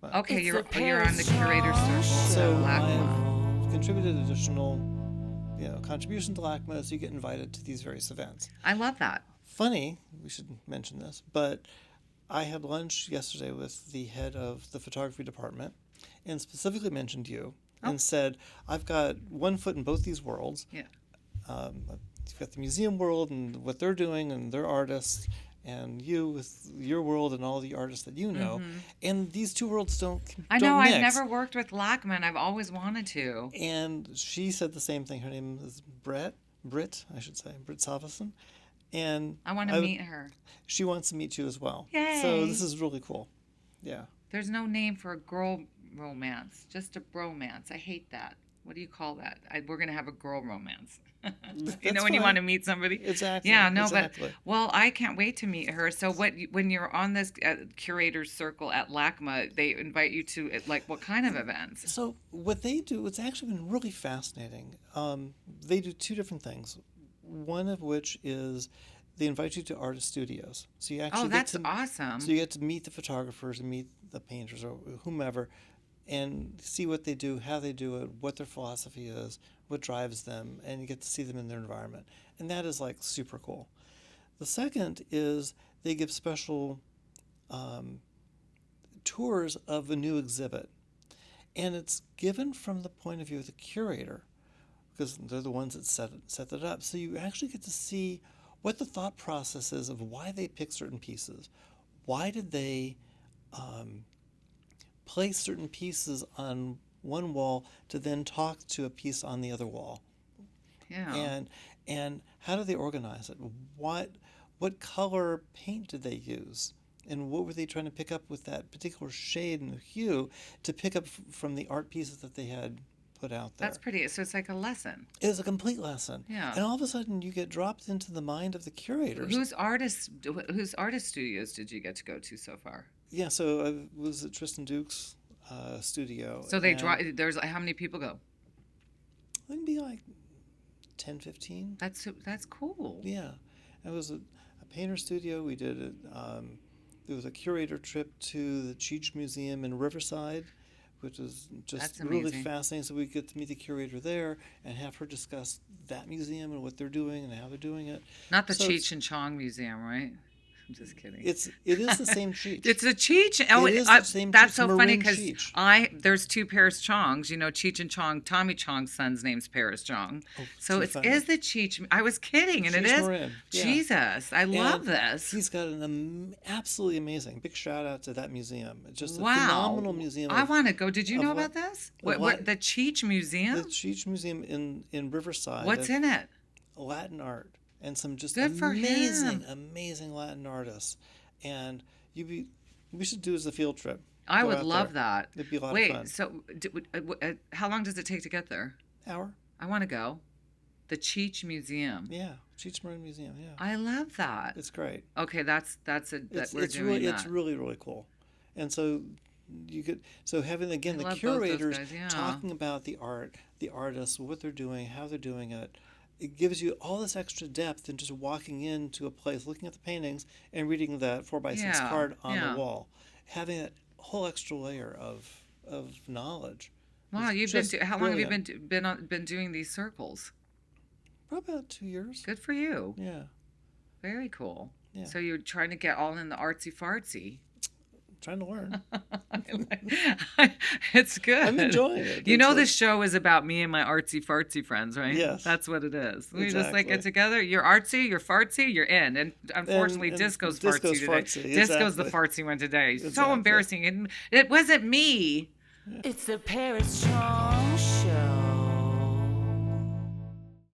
But, Okay, you're on the curator circle. so LACMA. I've contributed additional, contribution to LACMA, so you get invited to these various events. I love that. Funny, we should mention this, but I had lunch yesterday with the head of the photography department and specifically mentioned you and said, I've got one foot in both these worlds. Yeah. You've got the museum world and what they're doing and their artists, and you with your world and all the artists that you know. And these two worlds don't I know. mix. I've never worked with LACMA, and I've always wanted to. And she said the same thing. Her name is Britt Salveson. And I want to meet her. She wants to meet you as well. Yay. So this is really cool. Yeah. There's no name for a girl romance, just a bromance. I hate that. What do you call that? We're going to have a girl romance. You know when you want to meet somebody? Exactly. Yeah, no, exactly. but, well, I can't wait to meet her. So when you're on this curator's circle at LACMA, they invite you to, like, what kind of events? So what they do, it's actually been really fascinating. They do two different things. One of which is they invite you to artist studios. So you actually that's awesome. So you get to meet the photographers and meet the painters or whomever and see what they do, how they do it, what their philosophy is, what drives them, and you get to see them in their environment. And that is like super cool. The second is they give special tours of a new exhibit. And it's given from the point of view of the curator, because they're the ones that set it up. So you actually get to see what the thought process is of why they pick certain pieces. Why did they place certain pieces on one wall to then talk to a piece on the other wall? Yeah. And how do they organize it? What color paint did they use? And what were they trying to pick up with that particular shade and hue to pick up from the art pieces that they had put out there? That's pretty. So it's like a lesson. It is a complete lesson. Yeah. And all of a sudden you get dropped into the mind of the curators. Whose artist studios did you get to go to so far? Yeah, so I was at Tristan Duke's studio. So there's how many people go? I think be like 10, 15. That's cool. Yeah. It was a painter studio. We did it. There was a curator trip to the Cheech Museum in Riverside, which was just really fascinating. So we get to meet the curator there and have her discuss that museum and what they're doing and how they're doing it. Not the Cheech and Chong Museum, right? I'm just kidding. It is the same Cheech. It's a Cheech. Oh, it is the same that's Cheech, so funny Marin because Cheech. There's two Paris Chongs. You know, Cheech and Chong. Tommy Chong's son's name's Paris Chong. Oh, so it is the Cheech. I was kidding, and Cheech it is. Marin. Yeah. Jesus, I love this. He's got an absolutely amazing. Big shout out to that museum. It's just a wow. phenomenal museum. I want to go. Did you know about this? What the Cheech Museum? The Cheech Museum in Riverside. What's in it? Latin art and some just Good for him. amazing Latin artists. And we should do as a field trip. I would love that. It'd be a lot of fun. So how long does it take to get there? Hour. I want to go. The Cheech Museum. Yeah, Cheech Museum Museum. Yeah. I love that. It's great. Okay, we're doing really, that. It's really, really cool. And so having again the curators talking about the art, the artists, what they're doing, how they're doing it. It gives you all this extra depth than just walking into a place, looking at the paintings, and reading that 4x6 card on the wall. Having that whole extra layer of knowledge. Wow, how long have you been doing these circles? Probably about 2 years. Good for you. Yeah. Very cool. Yeah. So you're trying to get all in the artsy fartsy. Trying to learn. It's good. I'm enjoying it. You know, this show is about me and my artsy fartsy friends, right? Yes. That's what it is. We exactly. just get together. You're artsy, you're fartsy, you're in. And unfortunately, Disco's fartsy today. Fartsy, Disco's the fartsy one today. Exactly. So embarrassing. It wasn't me. It's the Paris Chong Show.